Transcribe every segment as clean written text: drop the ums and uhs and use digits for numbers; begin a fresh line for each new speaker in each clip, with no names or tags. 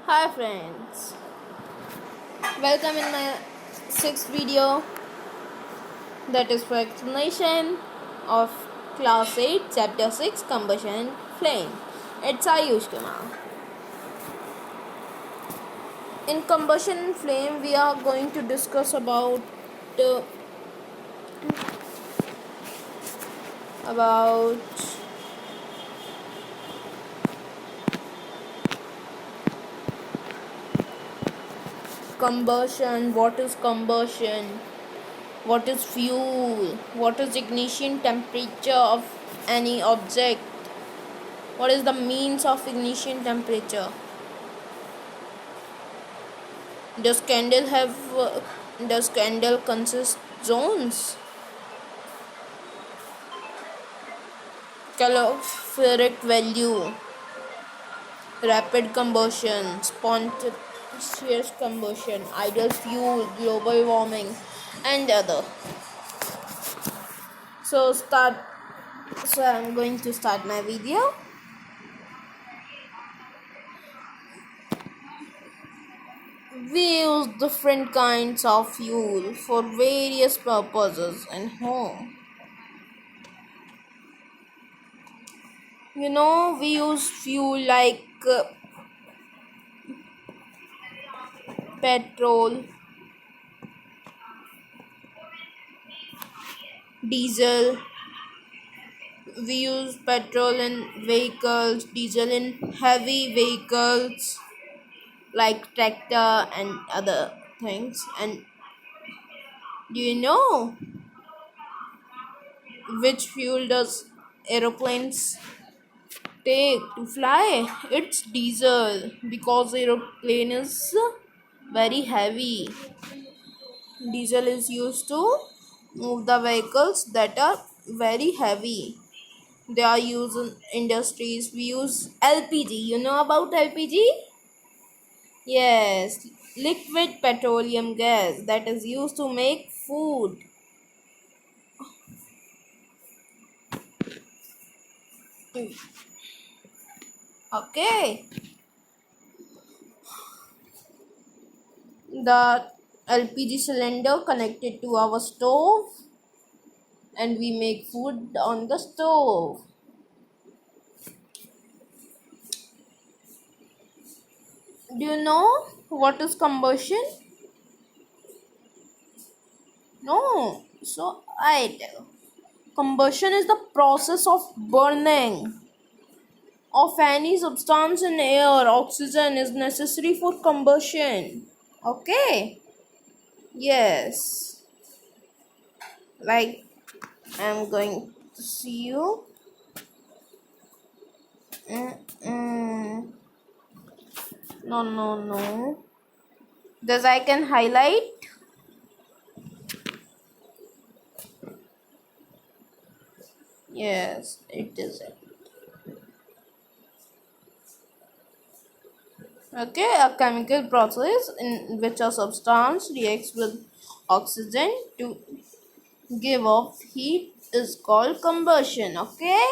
Hi friends, welcome in my sixth video, that is for explanation of class 8 chapter 6 combustion flame. It's Ayush Kumar. In combustion flame we are going to discuss uh, about combustion, what is fuel, what is ignition temperature of any object, what is the means of ignition temperature. Does candle have does candle consist zones? Calorific value, rapid combustion, spontaneous combustion, ideal fuel, global warming, and other. So start. So I'm going to start my video. We use different kinds of fuel for various purposes in home. We use fuel like petrol, diesel. We use petrol in vehicles, diesel in heavy vehicles like tractor and other things. And do you know which fuel does aeroplanes take to fly? It's diesel, because aeroplane is very heavy. Diesel is used to move the vehicles that are very heavy. They are used in industries. We use LPG. You know about LPG? Yes, liquid petroleum gas that is used to make food. Okay, the LPG cylinder connected to our stove, and we make food on the stove. Do you know what is combustion? No. So I tell. Combustion is the process of burning of any substance in air. Oxygen is necessary for combustion. Okay. Yes. Like, I'm going to see you. Mm-mm. No. This I can highlight. Yes, it is it. Okay, a chemical process in which a substance reacts with oxygen to give off heat is called combustion. Okay.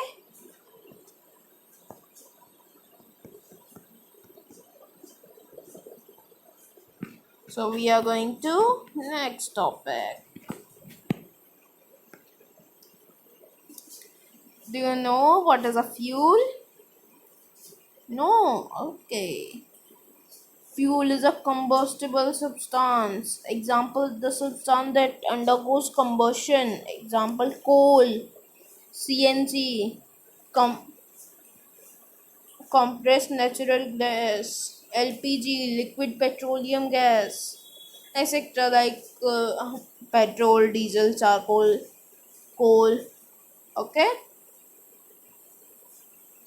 So we are going to next topic. Do you know what is a fuel? No. Okay. Fuel is a combustible substance. Example, the substance that undergoes combustion. Example, coal, CNG, com- compressed natural gas, LPG, liquid petroleum gas, etc. Like petrol, diesel, charcoal, coal. Okay.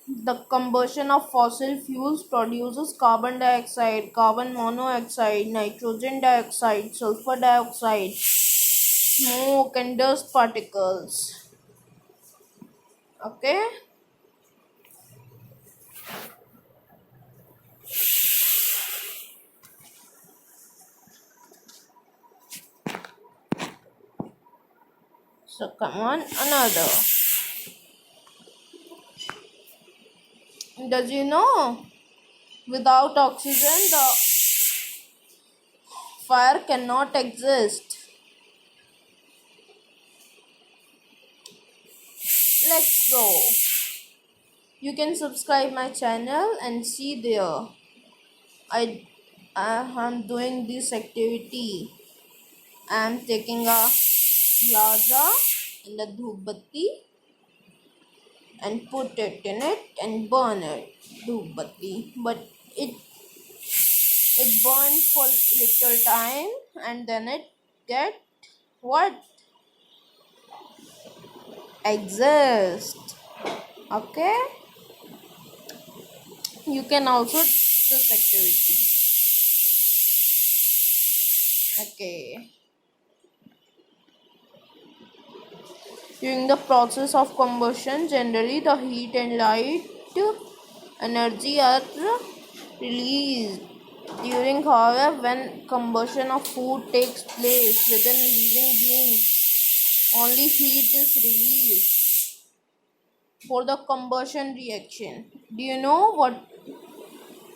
The combustion of fossil fuels produces carbon dioxide, carbon monoxide, nitrogen dioxide, sulfur dioxide, smoke, and dust particles. Okay. So come on, another. Does you know Without oxygen, the fire cannot exist. Let's go. You can subscribe my channel and see there. I am doing this activity. I am taking a plaza and a dhubatti and put it in it and burn it. Dhubatti, but it burned for little time and then it get what exist. Okay, you can also this activity. Okay, during the process of combustion, generally the heat and light energy are released. During, however, when combustion of food takes place within living beings, only heat is released for the combustion reaction. Do you know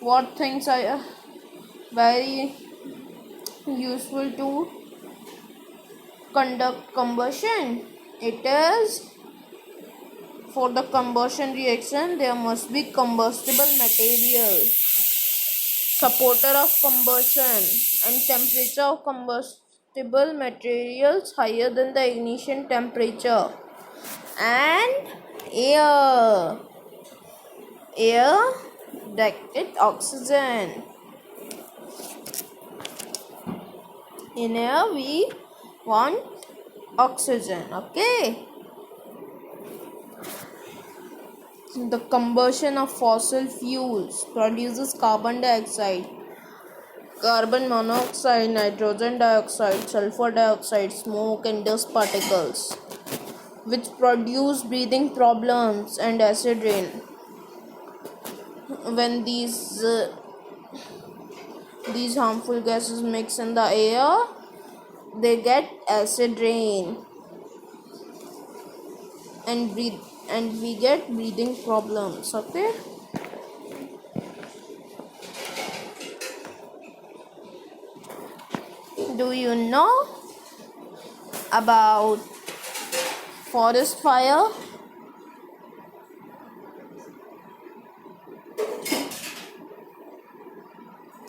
what things are very useful to conduct combustion? It is for the combustion reaction there must be combustible material, supporter of combustion, and temperature of combustible materials higher than the ignition temperature, and air directed oxygen. In air we want oxygen. Okay, the combustion of fossil fuels produces carbon dioxide, carbon monoxide, nitrogen dioxide, sulfur dioxide, smoke, and dust particles, which produce breathing problems and acid rain. When these harmful gases mix in the air, they get acid rain and we get breathing problems. Okay, do you know about forest fire?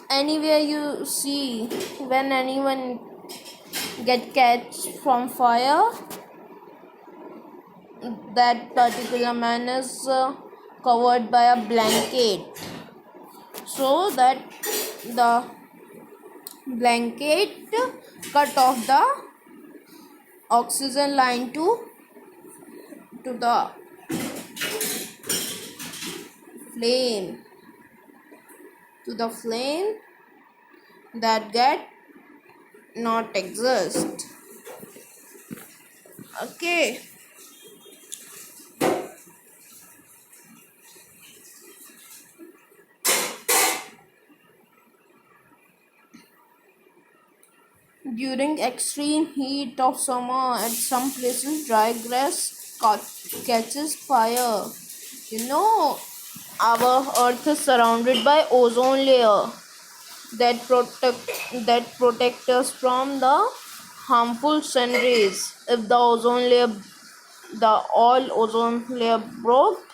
Anywhere you see when anyone get catch from fire, that particular man is covered by a blanket, so that the blanket cut off the oxygen line to the flame that get not exist. Okay, during extreme heat of summer at some places dry grass catches fire. You know, our earth is surrounded by ozone layer that protect us from the harmful sun rays. If the all ozone layer broke,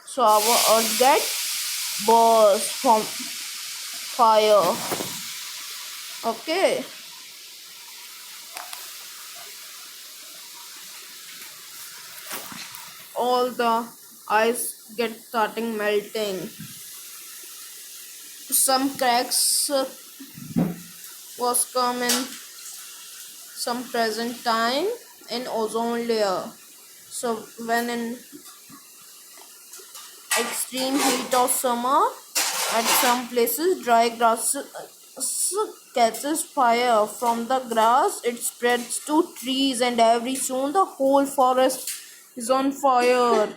so our earth get burst from fire. Okay, all the ice get starting melting. Some cracks was come in some present time in ozone layer. So when in extreme heat of summer, at some places dry grass catches fire. From the grass it spreads to trees, and every soon the whole forest is on fire.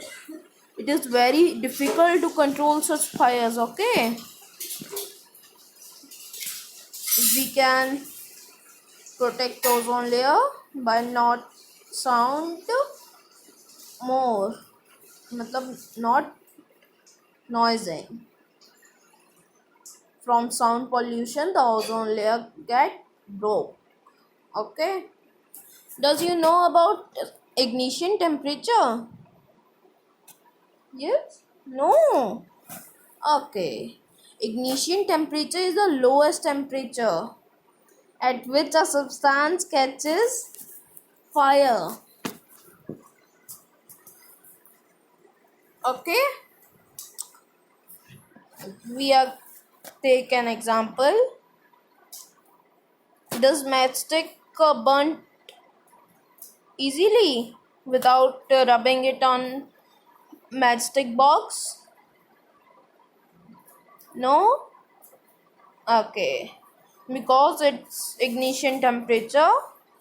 It is very difficult to control such fires. Okay, we can protect ozone layer by not sound more, matlab not noising. from sound pollution, the ozone layer get broke. Okay. Does you know about ignition temperature? Yes? No. Okay. Ignition temperature is the lowest temperature at which a substance catches fire. Okay. We are take an example. Does matchstick burn easily without rubbing it on matchstick box? No? Okay. Because its ignition temperature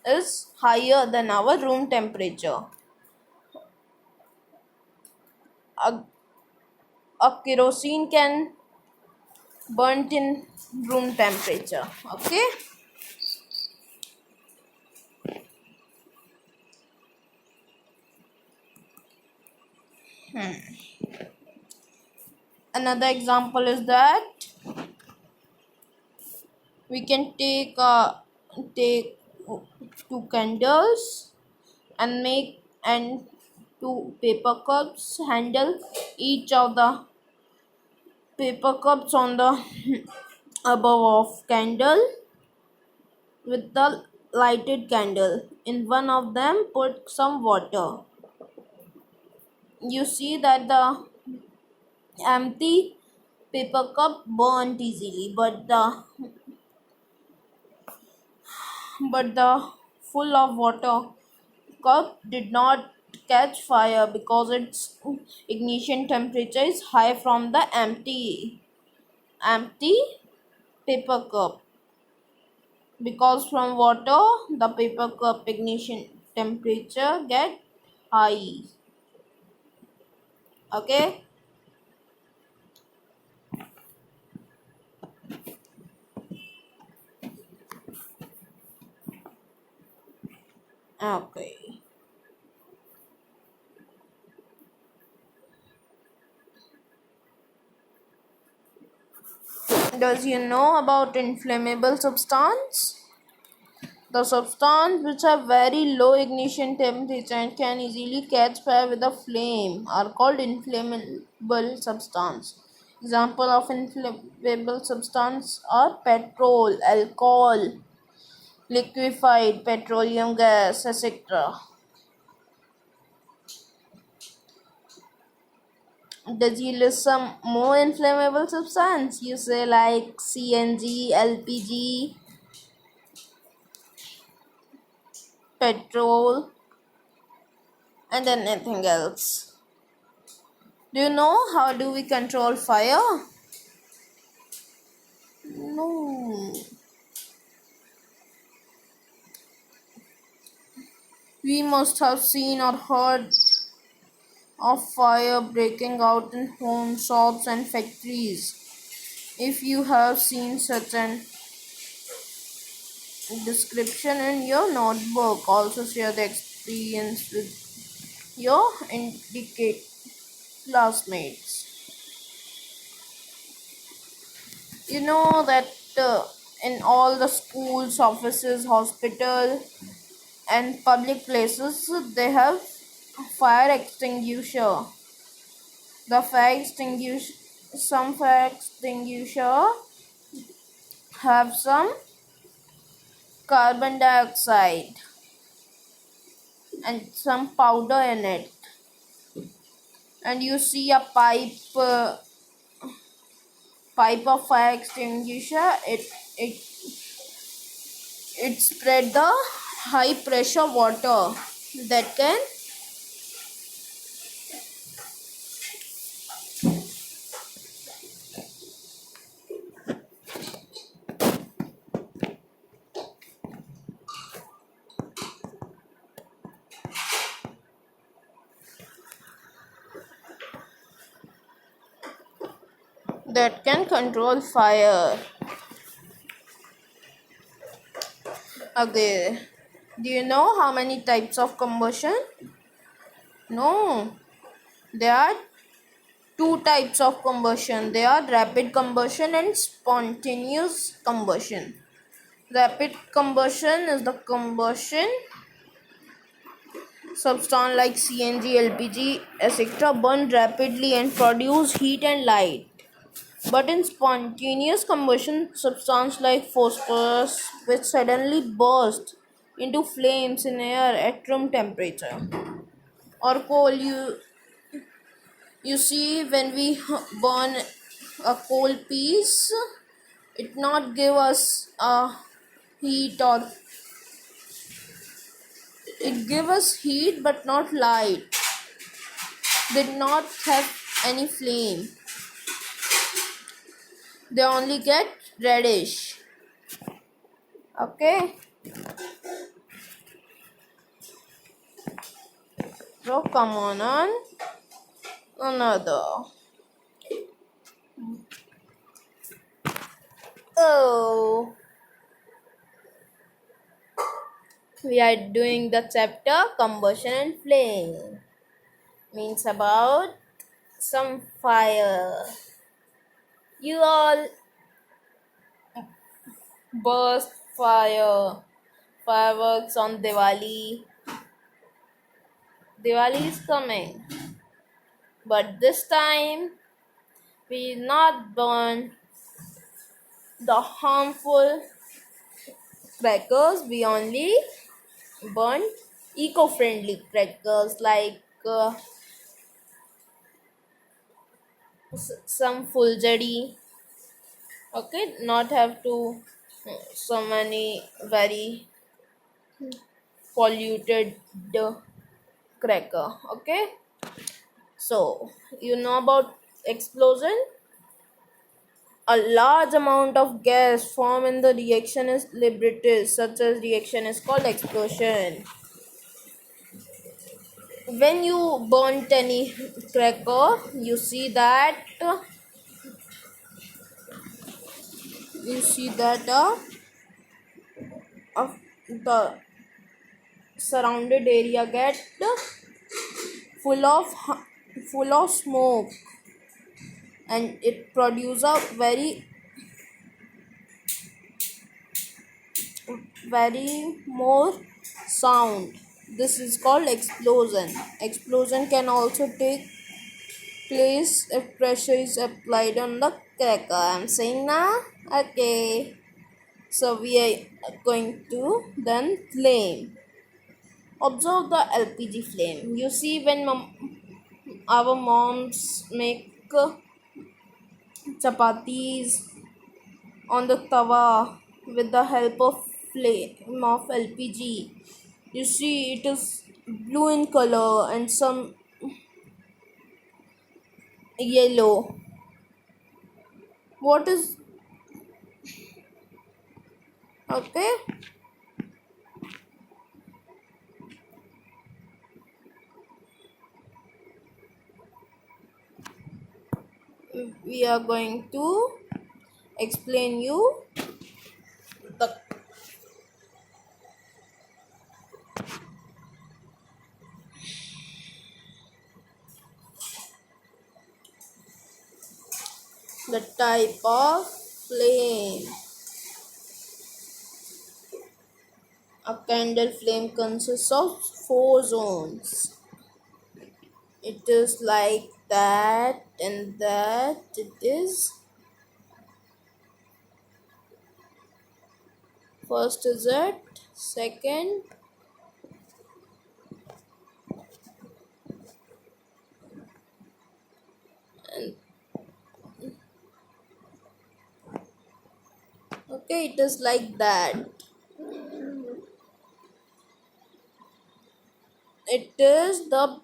is higher than our room temperature. A, a kerosene can burnt in room temperature. Okay. Another example is that we can take two candles and make and two paper cups, handle each of the paper cups on the above of candle with the lighted candle. In one of them put some water. You see that the empty paper cup burnt easily, but the full of water cup did not catch fire because its ignition temperature is high from the empty paper cup. Because from water the paper cup ignition temperature get high. Okay. Okay. Does you know about inflammable substance? The substance which have very low ignition temperature and can easily catch fire with a flame are called inflammable substance. Example of inflammable substance are petrol, alcohol, liquefied petroleum gas, etc. Does you list some more inflammable substance? You say like CNG, LPG, petrol, and then anything else. Do you know how do we control fire? No. We must have seen or heard of fire breaking out in homes, shops, and factories. If you have seen such an description in your notebook, also share the experience with your indicate classmates. You know that in all the schools, offices, hospital, and public places, they have fire extinguisher. The fire extinguisher, some fire extinguisher have some carbon dioxide and some powder in it, and you see a pipe of fire extinguisher. It spread the high pressure water that can control fire. Okay. Do you know how many types of combustion? No. There are two types of combustion. They are rapid combustion and spontaneous combustion. Rapid combustion is the combustion substance like CNG, LPG, etc. burn rapidly and produce heat and light. But in spontaneous combustion, substance like phosphorus which suddenly burst into flames in air at room temperature. Or coal, you see when we burn a coal piece, it not give us a heat, or it give us heat but not light. Did not have any flame. They only get reddish. Okay. So come on another. Oh, we are doing the chapter combustion and flame. Means about some fire. You all burst fireworks on Diwali. Diwali is coming, but this time we not burn the harmful crackers. We only burn eco-friendly crackers like some fulgari. Okay, not have to so many very polluted cracker. Okay, so you know about explosion. A large amount of gas form in the reaction is liberated. Such a reaction is called explosion. When you burnt any cracker, you see that of the surrounded area get full of full of smoke, and it produces a very more sound. This is called explosion. Explosion can also take place if pressure is applied on the cracker. I'm saying now. Okay, so we are going to then flame. Observe the LPG flame. You see when our moms make chapatis on the tawa with the help of flame of LPG. You see it is blue in color and some yellow. What is okay? We are going to explain you the type of flame. A candle flame consists of 4 zones. It is like that and that. It is first is it, second, and okay, it is like that. It is the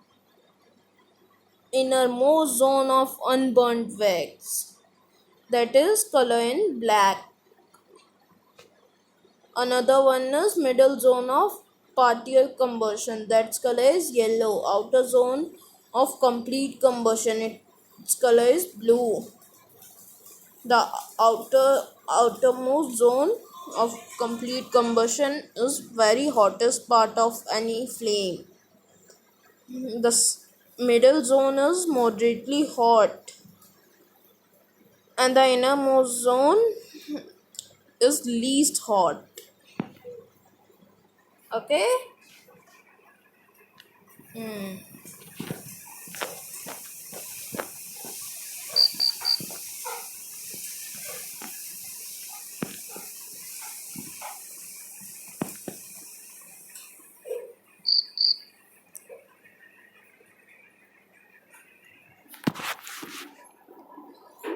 innermost zone of unburnt wax, that is color in black. Another one is middle zone of partial combustion, that color is yellow. Outer zone of complete combustion, its color is blue. The outermost zone of complete combustion is very hottest part of any flame. The middle zone is moderately hot, and the innermost zone is least hot. Okay.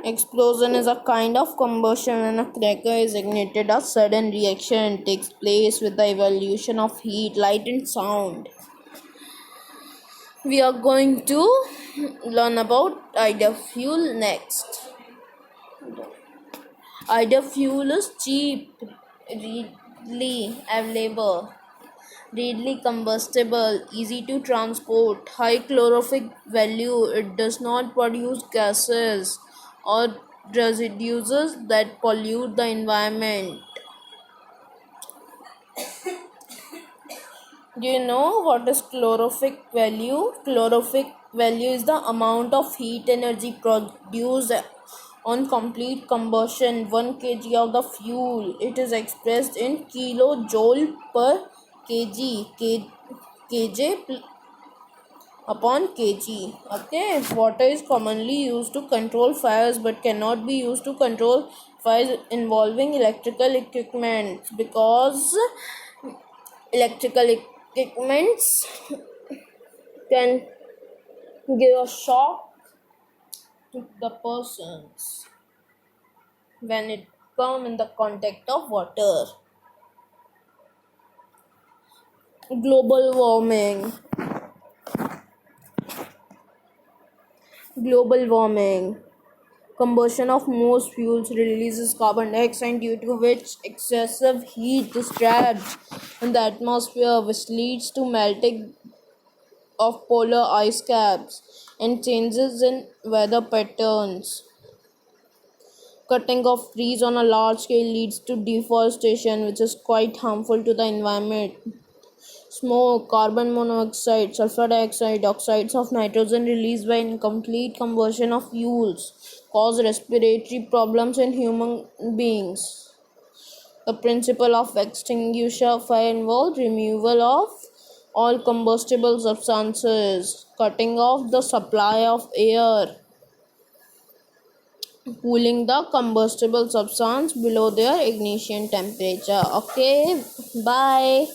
Explosion is a kind of combustion when a cracker is ignited. A sudden reaction takes place with the evolution of heat, light, and sound. We are going to learn about idea fuel next. Idea fuel is cheap, readily available, readily combustible, easy to transport, high calorific value. It does not produce gases or residues that pollute the environment. Do you know what is calorific value? Calorific value is the amount of heat energy produced on complete combustion. 1 kg of the fuel. It is expressed in kilojoule per kg. Kj upon kg. Okay, water is commonly used to control fires but cannot be used to control fires involving electrical equipment because electrical equipments can give a shock to the persons when it come in the contact of water. Global warming. Global warming. Combustion of most fuels releases carbon dioxide, due to which excessive heat is trapped in the atmosphere, which leads to melting of polar ice caps and changes in weather patterns. Cutting of trees on a large scale leads to deforestation, which is quite harmful to the environment. Smoke, carbon monoxide, sulfur dioxide, oxides of nitrogen released by incomplete combustion of fuels cause respiratory problems in human beings. The principle of extinguisher fire involves removal of all combustible substances, cutting off the supply of air, cooling the combustible substance below their ignition temperature. Okay, bye.